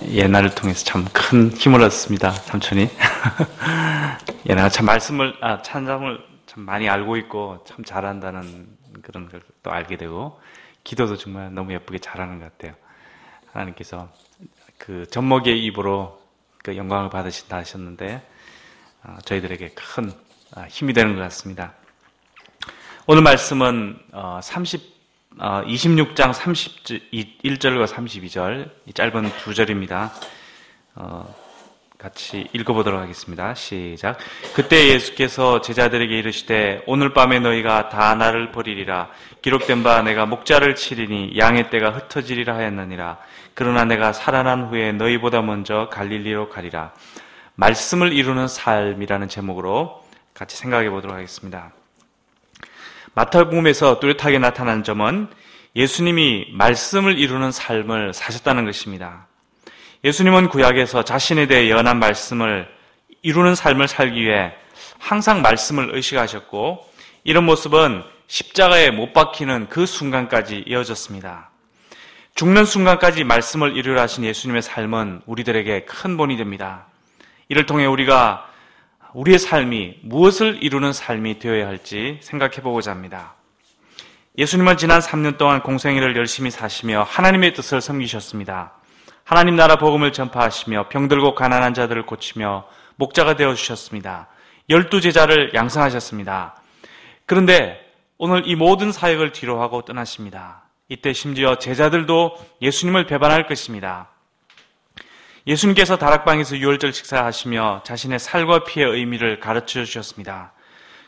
예나를 통해서 참 큰 힘을 얻습니다, 삼촌이. 예나가 참 찬양을 참 많이 알고 있고 참 잘한다는 그런 걸 또 알게 되고, 기도도 정말 너무 예쁘게 잘하는 것 같아요. 하나님께서 그 젖먹이의 입으로 그 영광을 받으신다 하셨는데, 저희들에게 큰 힘이 되는 것 같습니다. 오늘 말씀은 26장 31절과 32절, 이 짧은 두 절입니다. 같이 읽어보도록 하겠습니다. 시작. 그때 예수께서 제자들에게 이르시되 오늘 밤에 너희가 다 나를 버리리라. 기록된 바 내가 목자를 치리니 양의 떼가 흩어지리라 하였느니라. 그러나 내가 살아난 후에 너희보다 먼저 갈릴리로 가리라. 말씀을 이루는 삶이라는 제목으로 같이 생각해 보도록 하겠습니다. 마태복음에서 뚜렷하게 나타난 점은 예수님이 말씀을 이루는 삶을 사셨다는 것입니다. 예수님은 구약에서 자신에 대해 예언한 말씀을 이루는 삶을 살기 위해 항상 말씀을 의식하셨고, 이런 모습은 십자가에 못 박히는 그 순간까지 이어졌습니다. 죽는 순간까지 말씀을 이루려 하신 예수님의 삶은 우리들에게 큰 본이 됩니다. 이를 통해 우리가 우리의 삶이 무엇을 이루는 삶이 되어야 할지 생각해 보고자 합니다. 예수님은 지난 3년 동안 공생애를 열심히 사시며 하나님의 뜻을 섬기셨습니다. 하나님 나라 복음을 전파하시며 병들고 가난한 자들을 고치며 목자가 되어주셨습니다. 12제자를 양성하셨습니다. 그런데 오늘 이 모든 사역을 뒤로하고 떠나십니다. 이때 심지어 제자들도 예수님을 배반할 것입니다. 예수님께서 다락방에서 유월절 식사하시며 자신의 살과 피의 의미를 가르쳐 주셨습니다.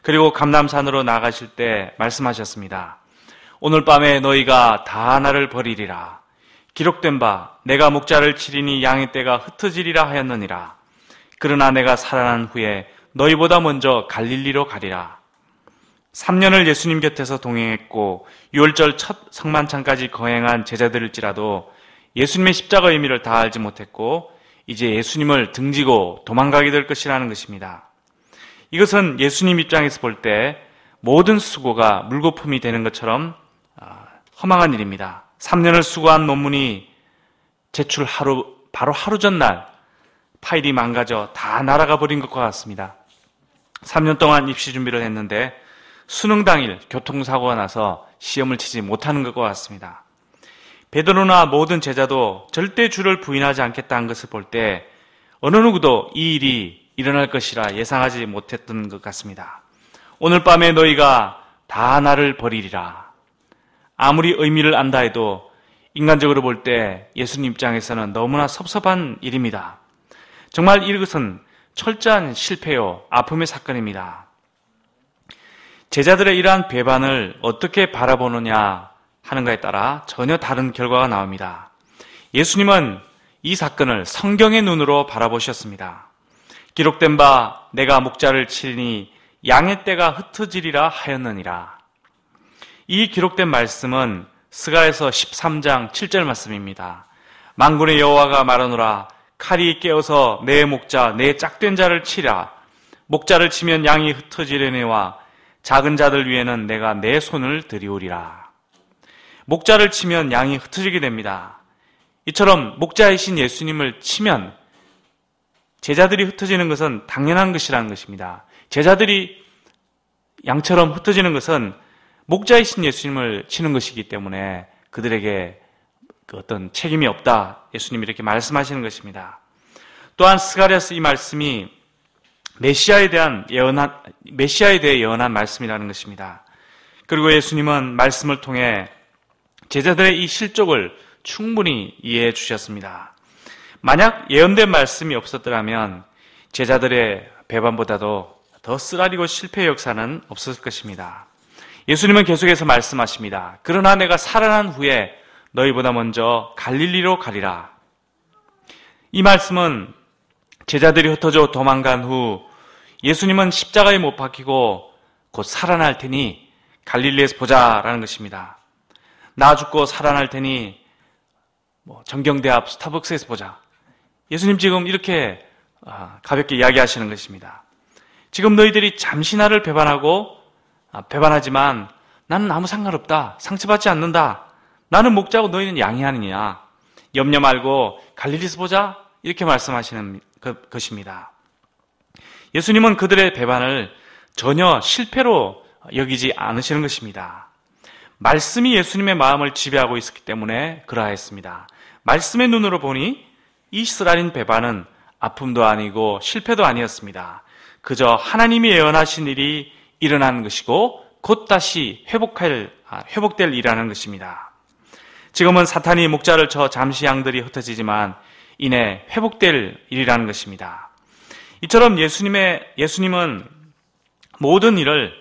그리고 감람산으로 나가실 때 말씀하셨습니다. 오늘 밤에 너희가 다 나를 버리리라. 기록된 바 내가 목자를 치리니 양의 떼가 흩어지리라 하였느니라. 그러나 내가 살아난 후에 너희보다 먼저 갈릴리로 가리라. 3년을 예수님 곁에서 동행했고 유월절 첫 성만찬까지 거행한 제자들일지라도 예수님의 십자가 의미를 다 알지 못했고 이제 예수님을 등지고 도망가게 될 것이라는 것입니다. 이것은 예수님 입장에서 볼 때 모든 수고가 물거품이 되는 것처럼 허망한 일입니다. 3년을 수고한 논문이 제출 바로 하루 전날 파일이 망가져 다 날아가 버린 것과 같습니다. 3년 동안 입시 준비를 했는데 수능 당일 교통사고가 나서 시험을 치지 못하는 것과 같습니다. 베드로나 모든 제자도 절대 주를 부인하지 않겠다는 것을 볼 때 어느 누구도 이 일이 일어날 것이라 예상하지 못했던 것 같습니다. 오늘 밤에 너희가 다 나를 버리리라. 아무리 의미를 안다 해도 인간적으로 볼 때 예수님 입장에서는 너무나 섭섭한 일입니다. 정말 이것은 철저한 실패요, 아픔의 사건입니다. 제자들의 이러한 배반을 어떻게 바라보느냐 하는 것에 따라 전혀 다른 결과가 나옵니다. 예수님은 이 사건을 성경의 눈으로 바라보셨습니다. 기록된 바 내가 목자를 치리니 양의 떼가 흩어지리라 하였느니라. 이 기록된 말씀은 스가랴서 13장 7절 말씀입니다. 만군의 여호와가 말하노라. 칼이 깨어서 내 목자 내 짝된 자를 치라. 목자를 치면 양이 흩어지려니와 작은 자들 위에는 내가 내 손을 들이우리라. 목자를 치면 양이 흩어지게 됩니다. 이처럼 목자이신 예수님을 치면 제자들이 흩어지는 것은 당연한 것이라는 것입니다. 제자들이 양처럼 흩어지는 것은 목자이신 예수님을 치는 것이기 때문에 그들에게 그 어떤 책임이 없다. 예수님이 이렇게 말씀하시는 것입니다. 또한 스가랴서 이 말씀이 메시아에 대해 예언한 말씀이라는 것입니다. 그리고 예수님은 말씀을 통해 제자들의 이 실족을 충분히 이해해 주셨습니다. 만약 예언된 말씀이 없었더라면 제자들의 배반보다도 더 쓰라리고 실패의 역사는 없었을 것입니다. 예수님은 계속해서 말씀하십니다. 그러나 내가 살아난 후에 너희보다 먼저 갈릴리로 가리라. 이 말씀은 제자들이 흩어져 도망간 후 예수님은 십자가에 못 박히고 곧 살아날 테니 갈릴리에서 보자라는 것입니다. 나 죽고 살아날 테니 정경대 앞 스타벅스에서 보자. 예수님 지금 이렇게 가볍게 이야기하시는 것입니다. 지금 너희들이 잠시 나를 배반하지만 나는 아무 상관없다. 상처받지 않는다. 나는 목자고 너희는 양이 아니냐. 염려 말고 갈릴리서 보자 이렇게 말씀하시는 것입니다. 예수님은 그들의 배반을 전혀 실패로 여기지 않으시는 것입니다. 말씀이 예수님의 마음을 지배하고 있었기 때문에 그러하였습니다. 말씀의 눈으로 보니 이스라엘 배반은 아픔도 아니고 실패도 아니었습니다. 그저 하나님이 예언하신 일이 일어난 것이고 곧 다시 회복될 일이라는 것입니다. 지금은 사탄이 목자를 쳐 잠시 양들이 흩어지지만 이내 회복될 일이라는 것입니다. 이처럼 예수님은 모든 일을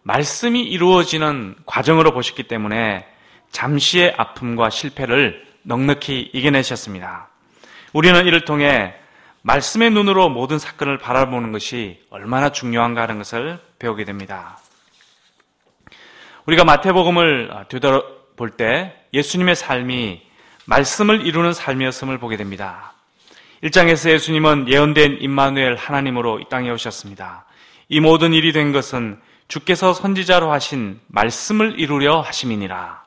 말씀이 이루어지는 과정으로 보셨기 때문에 잠시의 아픔과 실패를 넉넉히 이겨내셨습니다. 우리는 이를 통해 말씀의 눈으로 모든 사건을 바라보는 것이 얼마나 중요한가 하는 것을 배우게 됩니다. 우리가 마태복음을 되돌아볼 때 예수님의 삶이 말씀을 이루는 삶이었음을 보게 됩니다. 1장에서 예수님은 예언된 임마누엘 하나님으로 이 땅에 오셨습니다. 이 모든 일이 된 것은 주께서 선지자로 하신 말씀을 이루려 하심이니라.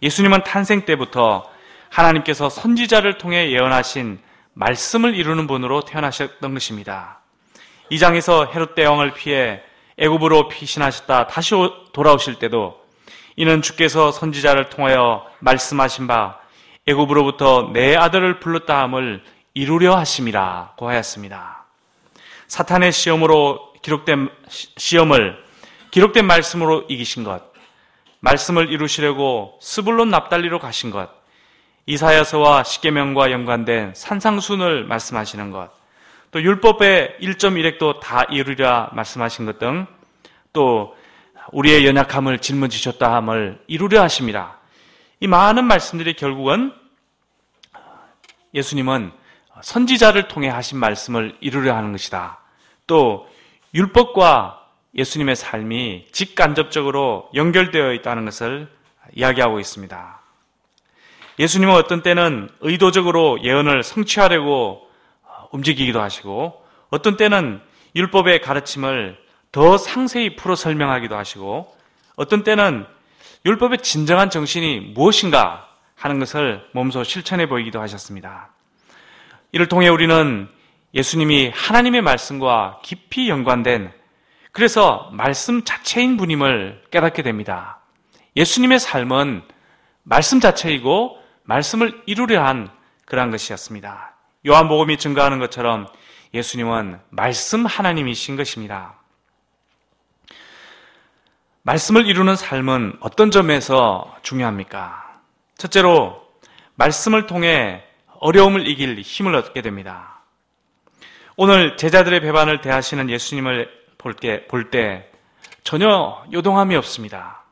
예수님은 탄생 때부터 하나님께서 선지자를 통해 예언하신 말씀을 이루는 분으로 태어나셨던 것입니다. 2장에서 헤롯 대왕을 피해 애굽으로 피신하셨다 다시 돌아오실 때도 이는 주께서 선지자를 통하여 말씀하신 바 애굽으로부터 내 아들을 불렀다 함을 이루려 하심이라고 하였습니다. 사탄의 시험을 기록된 말씀으로 이기신 것, 말씀을 이루시려고 스불론 납달리로 가신 것, 이사야서와 십계명과 연관된 산상순을 말씀하시는 것, 또 율법의 1.1획도 다 이루리라 말씀하신 것 등, 또 우리의 연약함을 짊어지셨다 함을 이루려 하심이라. 이 많은 말씀들이 결국은 예수님은 선지자를 통해 하신 말씀을 이루려 하는 것이다. 또 율법과 예수님의 삶이 직간접적으로 연결되어 있다는 것을 이야기하고 있습니다. 예수님은 어떤 때는 의도적으로 예언을 성취하려고 움직이기도 하시고 어떤 때는 율법의 가르침을 더 상세히 풀어 설명하기도 하시고 어떤 때는 율법의 진정한 정신이 무엇인가 하는 것을 몸소 실천해 보이기도 하셨습니다. 이를 통해 우리는 예수님이 하나님의 말씀과 깊이 연관된 그래서 말씀 자체인 분임을 깨닫게 됩니다. 예수님의 삶은 말씀 자체이고 말씀을 이루려 한 그러한 것이었습니다. 요한복음이 증거하는 것처럼 예수님은 말씀 하나님이신 것입니다. 말씀을 이루는 삶은 어떤 점에서 중요합니까? 첫째로 말씀을 통해 어려움을 이길 힘을 얻게 됩니다. 오늘 제자들의 배반을 대하시는 예수님을 볼 때 전혀 요동함이 없습니다.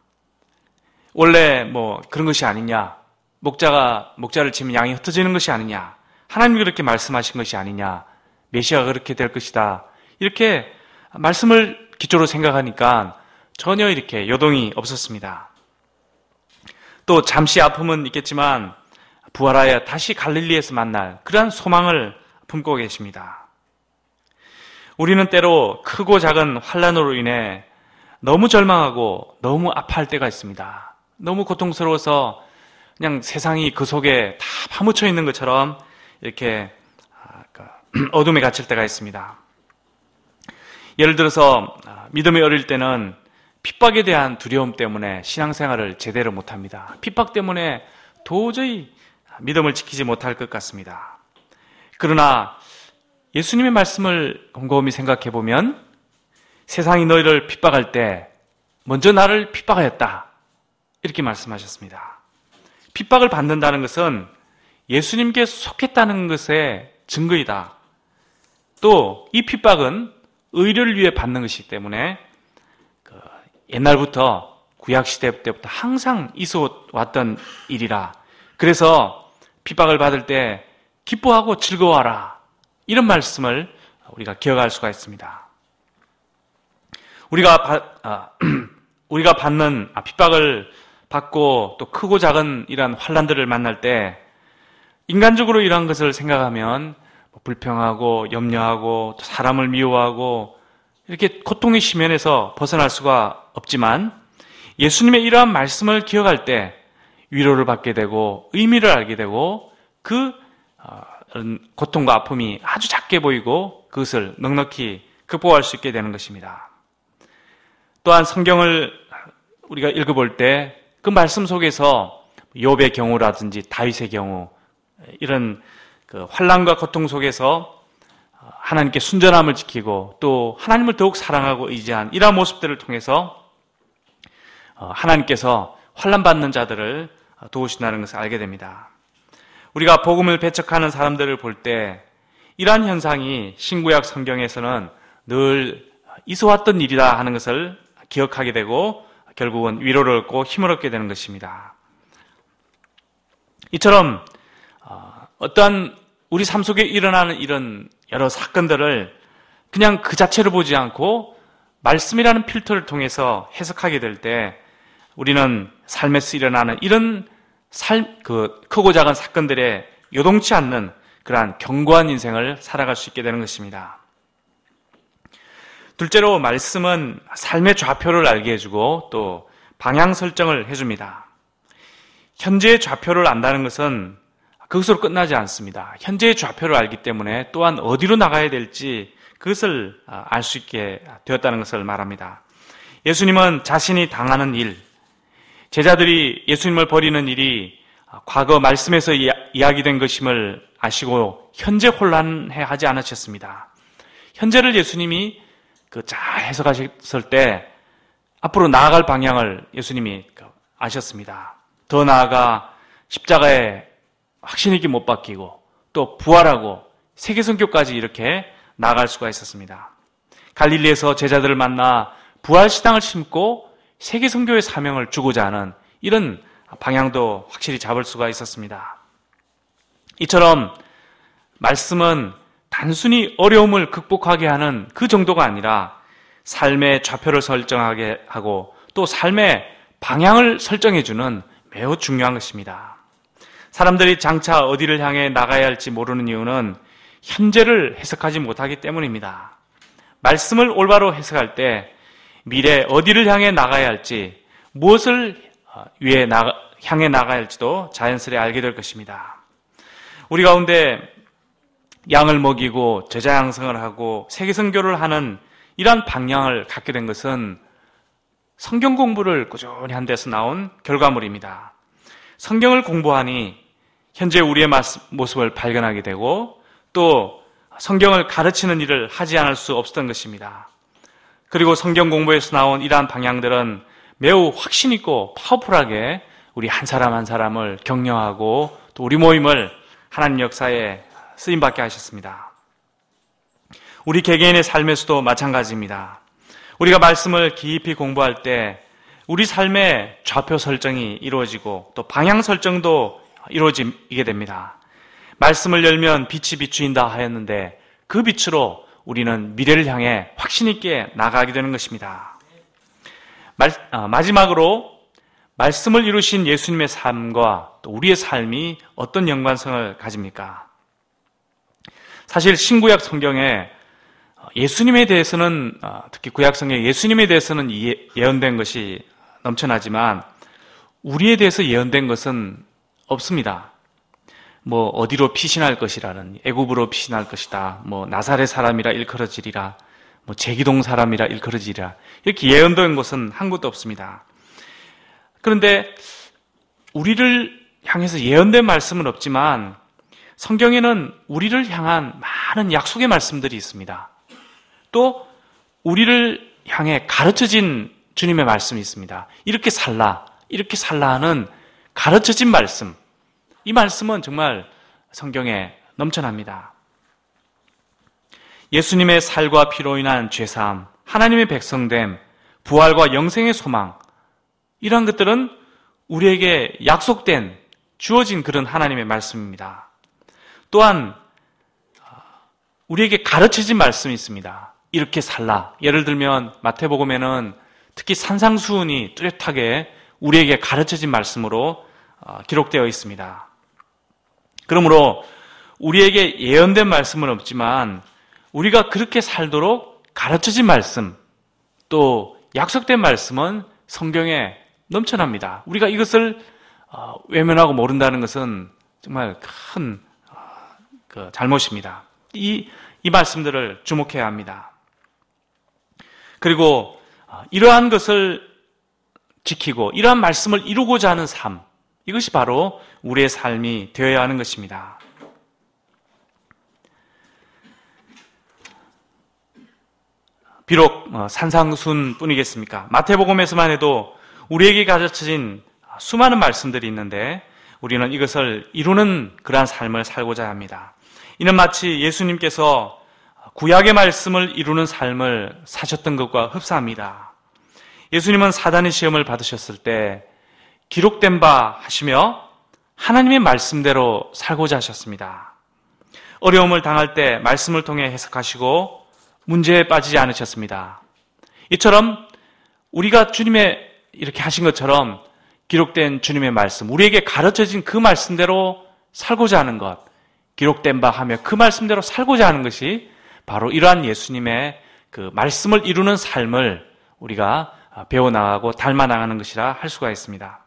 원래 그런 것이 아니냐, 목자를 치면 양이 흩어지는 것이 아니냐, 하나님이 그렇게 말씀하신 것이 아니냐, 메시아가 그렇게 될 것이다, 이렇게 말씀을 기초로 생각하니까 전혀 이렇게 요동이 없었습니다. 또 잠시 아픔은 있겠지만 부활하여 다시 갈릴리에서 만날 그러한 소망을 품고 계십니다. 우리는 때로 크고 작은 환난으로 인해 너무 절망하고 너무 아파할 때가 있습니다. 너무 고통스러워서 그냥 세상이 그 속에 다 파묻혀 있는 것처럼 이렇게 어둠에 갇힐 때가 있습니다. 예를 들어서 믿음이 어릴 때는 핍박에 대한 두려움 때문에 신앙생활을 제대로 못합니다. 핍박 때문에 도저히 믿음을 지키지 못할 것 같습니다. 그러나 예수님의 말씀을 곰곰이 생각해 보면 세상이 너희를 핍박할 때 먼저 나를 핍박하였다, 이렇게 말씀하셨습니다. 핍박을 받는다는 것은 예수님께 속했다는 것의 증거이다. 또 이 핍박은 의를 위해 받는 것이기 때문에 옛날부터 구약시대 때부터 항상 있어왔던 일이라. 그래서 핍박을 받을 때 기뻐하고 즐거워하라, 이런 말씀을 우리가 기억할 수가 있습니다. 우리가 받는 핍박을 받고 또 크고 작은 이러한 환난들을 만날 때 인간적으로 이러한 것을 생각하면 불평하고 염려하고 또 사람을 미워하고 이렇게 고통의 심연에서 벗어날 수가 없지만 예수님의 이러한 말씀을 기억할 때 위로를 받게 되고 의미를 알게 되고 그 고통과 아픔이 아주 작게 보이고 그것을 넉넉히 극복할 수 있게 되는 것입니다. 또한 성경을 우리가 읽어볼 때 그 말씀 속에서 욥의 경우라든지 다윗의 경우, 이런 그 환난과 고통 속에서 하나님께 순전함을 지키고 또 하나님을 더욱 사랑하고 의지한 이러한 모습들을 통해서 하나님께서 환난받는 자들을 도우신다는 것을 알게 됩니다. 우리가 복음을 배척하는 사람들을 볼 때 이러한 현상이 신구약 성경에서는 늘 있어왔던 일이다 하는 것을 기억하게 되고 결국은 위로를 얻고 힘을 얻게 되는 것입니다. 이처럼 어떠한 우리 삶 속에 일어나는 이런 여러 사건들을 그냥 그 자체로 보지 않고 말씀이라는 필터를 통해서 해석하게 될 때 우리는 삶에서 일어나는 이런 크고 작은 사건들에 요동치 않는 그러한 견고한 인생을 살아갈 수 있게 되는 것입니다. 둘째로 말씀은 삶의 좌표를 알게 해주고 또 방향 설정을 해줍니다. 현재의 좌표를 안다는 것은 그것으로 끝나지 않습니다. 현재의 좌표를 알기 때문에 또한 어디로 나가야 될지 그것을 알 수 있게 되었다는 것을 말합니다. 예수님은 자신이 당하는 일, 제자들이 예수님을 버리는 일이 과거 말씀에서 이야기된 것임을 아시고 현재 혼란해하지 않으셨습니다. 현재를 예수님이 잘 해석하셨을 때 앞으로 나아갈 방향을 예수님이 아셨습니다. 더 나아가 십자가에 확신 있게 못 박히고 또 부활하고 세계선교까지 이렇게 나아갈 수가 있었습니다. 갈릴리에서 제자들을 만나 부활신앙을 심고 세계선교의 사명을 주고자 하는 이런 방향도 확실히 잡을 수가 있었습니다. 이처럼 말씀은 단순히 어려움을 극복하게 하는 그 정도가 아니라 삶의 좌표를 설정하게 하고 또 삶의 방향을 설정해주는 매우 중요한 것입니다. 사람들이 장차 어디를 향해 나가야 할지 모르는 이유는 현재를 해석하지 못하기 때문입니다. 말씀을 올바로 해석할 때 미래 어디를 향해 나가야 할지, 무엇을 향해 나가야 할지도 자연스레 알게 될 것입니다. 우리 가운데 양을 먹이고 제자 양성을 하고 세계선교를 하는 이러한 방향을 갖게 된 것은 성경 공부를 꾸준히 한 데서 나온 결과물입니다. 성경을 공부하니 현재 우리의 모습을 발견하게 되고 또 성경을 가르치는 일을 하지 않을 수 없었던 것입니다. 그리고 성경 공부에서 나온 이러한 방향들은 매우 확신 있고 파워풀하게 우리 한 사람 한 사람을 격려하고 또 우리 모임을 하나님 역사에 쓰임받게 하셨습니다. 우리 개개인의 삶에서도 마찬가지입니다. 우리가 말씀을 깊이 공부할 때 우리 삶의 좌표 설정이 이루어지고 또 방향 설정도 이루어지게 됩니다. 말씀을 열면 빛이 비추인다 하였는데 그 빛으로 우리는 미래를 향해 확신 있게 나가게 되는 것입니다. 마지막으로 말씀을 이루신 예수님의 삶과 또 우리의 삶이 어떤 연관성을 가집니까? 사실 신구약 성경에 예수님에 대해서는 특히 구약성경에 예수님에 대해서는 예언된 것이 넘쳐나지만 우리에 대해서 예언된 것은 없습니다. 뭐 어디로 피신할 것이라는, 애굽으로 피신할 것이다, 뭐 나사렛 사람이라 일컬어지리라, 뭐 제기동 사람이라 일컬어지리라, 이렇게 예언된 것은 한 곳도 없습니다. 그런데 우리를 향해서 예언된 말씀은 없지만 성경에는 우리를 향한 많은 약속의 말씀들이 있습니다. 또 우리를 향해 가르쳐진 주님의 말씀이 있습니다. 이렇게 살라 하는 가르쳐진 말씀, 이 말씀은 정말 성경에 넘쳐납니다. 예수님의 살과 피로 인한 죄사함, 하나님의 백성됨, 부활과 영생의 소망, 이러한 것들은 우리에게 약속된, 주어진 그런 하나님의 말씀입니다. 또한 우리에게 가르쳐진 말씀이 있습니다. 이렇게 살라. 예를 들면 마태복음에는 특히 산상수훈이 뚜렷하게 우리에게 가르쳐진 말씀으로 기록되어 있습니다. 그러므로 우리에게 예언된 말씀은 없지만 우리가 그렇게 살도록 가르쳐진 말씀, 또 약속된 말씀은 성경에 넘쳐납니다. 우리가 이것을 외면하고 모른다는 것은 정말 큰 잘못입니다. 이 말씀들을 주목해야 합니다. 그리고 이러한 것을 지키고 이러한 말씀을 이루고자 하는 삶, 이것이 바로 우리의 삶이 되어야 하는 것입니다. 비록 산상순뿐이겠습니까? 마태복음에서만 해도 우리에게 가르쳐진 수많은 말씀들이 있는데 우리는 이것을 이루는 그러한 삶을 살고자 합니다. 이는 마치 예수님께서 구약의 말씀을 이루는 삶을 사셨던 것과 흡사합니다. 예수님은 사단의 시험을 받으셨을 때 기록된 바 하시며 하나님의 말씀대로 살고자 하셨습니다. 어려움을 당할 때 말씀을 통해 해석하시고 문제에 빠지지 않으셨습니다. 이처럼 우리가 주님의 이렇게 하신 것처럼 기록된 주님의 말씀, 우리에게 가르쳐진 그 말씀대로 살고자 하는 것, 기록된 바 하며 그 말씀대로 살고자 하는 것이 바로 이러한 예수님의 그 말씀을 이루는 삶을 우리가 배워나가고 닮아나가는 것이라 할 수가 있습니다.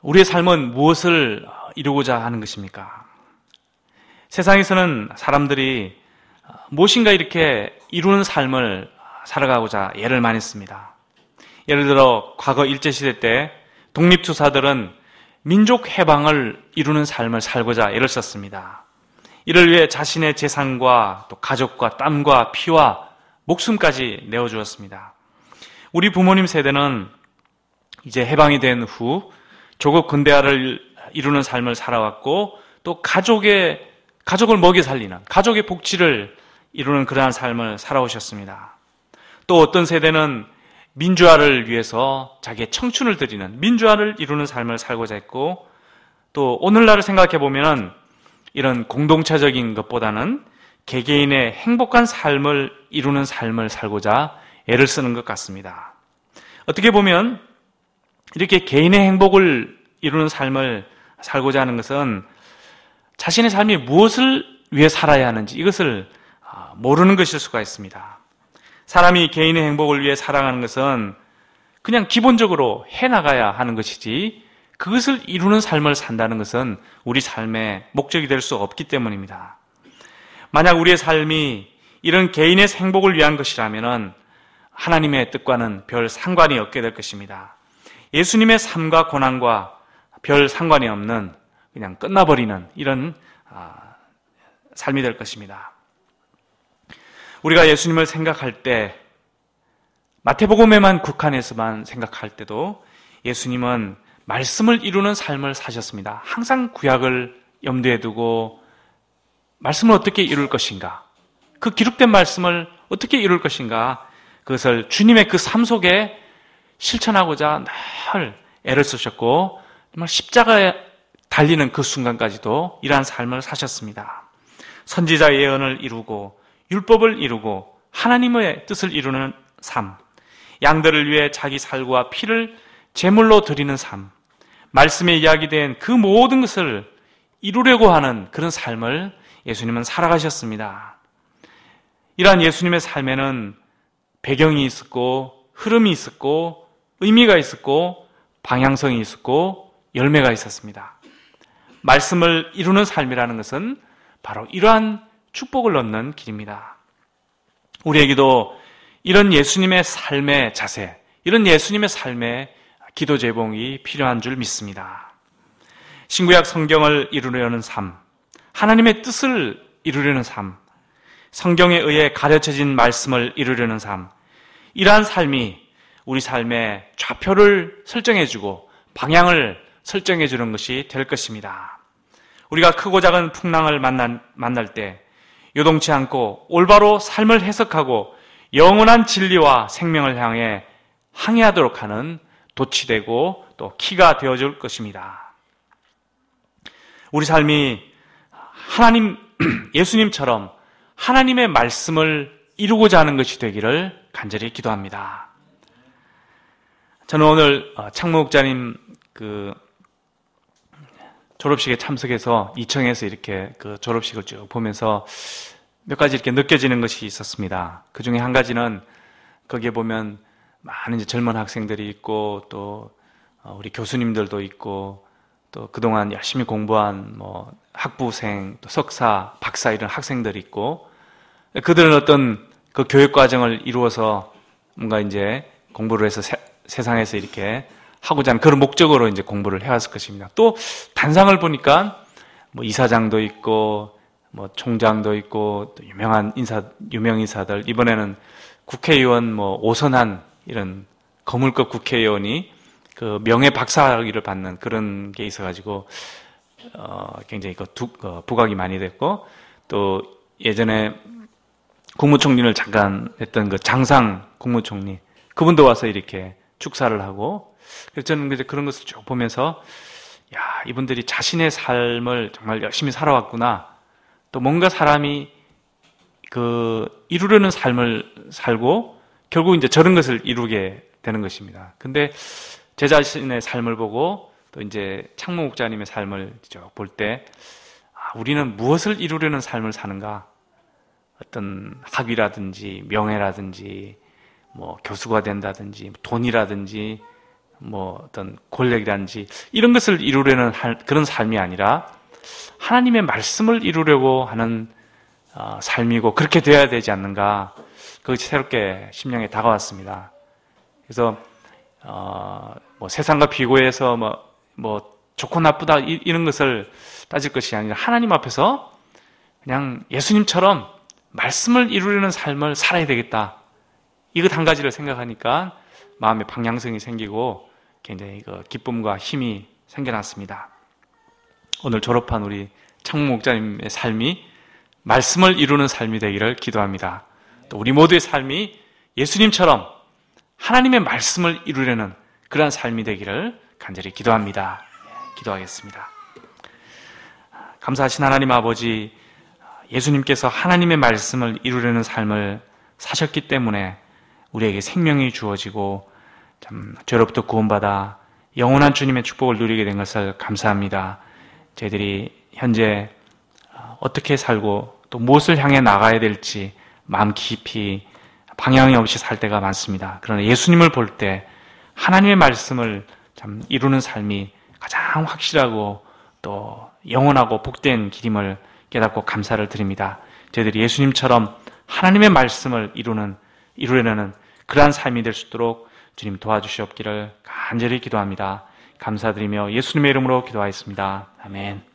우리의 삶은 무엇을 이루고자 하는 것입니까? 세상에서는 사람들이 무엇인가 이렇게 이루는 삶을 살아가고자 애를 많이 씁니다. 예를 들어 과거 일제시대 때 독립투사들은 민족 해방을 이루는 삶을 살고자 애를 썼습니다. 이를 위해 자신의 재산과 또 가족과 땀과 피와 목숨까지 내어주었습니다. 우리 부모님 세대는 이제 해방이 된 후 조국 근대화를 이루는 삶을 살아왔고 또 가족을 먹여 살리는 가족의 복지를 이루는 그러한 삶을 살아오셨습니다. 또 어떤 세대는 민주화를 위해서 자기의 청춘을 드리는 민주화를 이루는 삶을 살고자 했고 또 오늘날을 생각해 보면 이런 공동체적인 것보다는 개개인의 행복한 삶을 이루는 삶을 살고자 애를 쓰는 것 같습니다. 어떻게 보면 이렇게 개인의 행복을 이루는 삶을 살고자 하는 것은 자신의 삶이 무엇을 위해 살아야 하는지 이것을 모르는 것일 수가 있습니다. 사람이 개인의 행복을 위해 살아가는 것은 그냥 기본적으로 해나가야 하는 것이지 그것을 이루는 삶을 산다는 것은 우리 삶의 목적이 될 수 없기 때문입니다. 만약 우리의 삶이 이런 개인의 행복을 위한 것이라면 하나님의 뜻과는 별 상관이 없게 될 것입니다. 예수님의 삶과 고난과 별 상관이 없는 그냥 끝나버리는 이런 삶이 될 것입니다. 우리가 예수님을 생각할 때 마태복음에만 국한해서만 생각할 때도 예수님은 말씀을 이루는 삶을 사셨습니다. 항상 구약을 염두에 두고 말씀을 어떻게 이룰 것인가, 그 기록된 말씀을 어떻게 이룰 것인가, 그것을 주님의 그 삶 속에 실천하고자 늘 애를 쓰셨고 정말 십자가에 달리는 그 순간까지도 이러한 삶을 사셨습니다. 선지자의 예언을 이루고 율법을 이루고 하나님의 뜻을 이루는 삶, 양들을 위해 자기 살과 피를 제물로 드리는 삶, 말씀에 이야기된 그 모든 것을 이루려고 하는 그런 삶을 예수님은 살아가셨습니다. 이러한 예수님의 삶에는 배경이 있었고 흐름이 있었고 의미가 있었고 방향성이 있었고 열매가 있었습니다. 말씀을 이루는 삶이라는 것은 바로 이러한 축복을 얻는 길입니다. 우리에게도 이런 예수님의 삶의 자세, 이런 예수님의 삶의 기도 제봉이 필요한 줄 믿습니다. 신구약 성경을 이루려는 삶, 하나님의 뜻을 이루려는 삶, 성경에 의해 가르쳐진 말씀을 이루려는 삶, 이러한 삶이 우리 삶의 좌표를 설정해주고 방향을 설정해주는 것이 될 것입니다. 우리가 크고 작은 풍랑을 만날 때 요동치 않고 올바로 삶을 해석하고 영원한 진리와 생명을 향해 항해하도록 하는 돛이 되고 또 키가 되어줄 것입니다. 우리 삶이 예수님처럼 하나님의 말씀을 이루고자 하는 것이 되기를 간절히 기도합니다. 저는 오늘 창모 목자님 졸업식에 참석해서 이청에서 이렇게 그 졸업식을 쭉 보면서 몇 가지 이렇게 느껴지는 것이 있었습니다. 그 중에 한 가지는 거기에 보면 많은 이제 젊은 학생들이 있고 또 우리 교수님들도 있고 또 그동안 열심히 공부한 뭐 학부생, 또 석사, 박사 이런 학생들이 있고, 그들은 어떤 그 교육 과정을 이루어서 뭔가 이제 공부를 해서 세상에서 이렇게 하고자 하는 그런 목적으로 이제 공부를 해왔을 것입니다. 또 단상을 보니까 뭐 이사장도 있고, 뭐 총장도 있고, 또 유명 인사들, 이번에는 국회의원 뭐 오선한 이런 거물급 국회의원이 그 명예 박사학위를 받는 그런 게 있어가지고, 굉장히 부각이 많이 됐고, 또 예전에 국무총리를 잠깐 했던 그 장상 국무총리, 그분도 와서 이렇게 축사를 하고, 그래서 저는 이제 그런 것을 쭉 보면서, 야, 이분들이 자신의 삶을 정말 열심히 살아왔구나. 또 뭔가 사람이 이루려는 삶을 살고, 결국 이제 저런 것을 이루게 되는 것입니다. 근데 제 자신의 삶을 보고, 또 이제 창모 목자님의 삶을 볼 때, 우리는 무엇을 이루려는 삶을 사는가? 어떤 학위라든지, 명예라든지, 뭐 교수가 된다든지, 돈이라든지, 뭐 어떤 권력이라든지, 이런 것을 이루려는 그런 삶이 아니라, 하나님의 말씀을 이루려고 하는 삶이고, 그렇게 되어야 되지 않는가? 그것이 새롭게 심령에 다가왔습니다. 그래서 뭐 세상과 비교해서 뭐 좋고 나쁘다 이런 것을 따질 것이 아니라 하나님 앞에서 그냥 예수님처럼 말씀을 이루려는 삶을 살아야 되겠다. 이것 한 가지를 생각하니까 마음의 방향성이 생기고 굉장히 기쁨과 힘이 생겨났습니다. 오늘 졸업한 우리 창모 목자님의 삶이 말씀을 이루는 삶이 되기를 기도합니다. 또 우리 모두의 삶이 예수님처럼 하나님의 말씀을 이루려는 그러한 삶이 되기를 간절히 기도합니다. 기도하겠습니다. 감사하신 하나님 아버지, 예수님께서 하나님의 말씀을 이루려는 삶을 사셨기 때문에 우리에게 생명이 주어지고 참 죄로부터 구원받아 영원한 주님의 축복을 누리게 된 것을 감사합니다. 저희들이 현재 어떻게 살고 또 무엇을 향해 나가야 될지 마음 깊이 방향이 없이 살 때가 많습니다. 그러나 예수님을 볼 때 하나님의 말씀을 참 이루는 삶이 가장 확실하고 또 영원하고 복된 길임을 깨닫고 감사를 드립니다. 저희들이 예수님처럼 하나님의 말씀을 이루려는 그러한 삶이 될 수 있도록 주님 도와주시옵기를 간절히 기도합니다. 감사드리며 예수님의 이름으로 기도하였습니다. 아멘.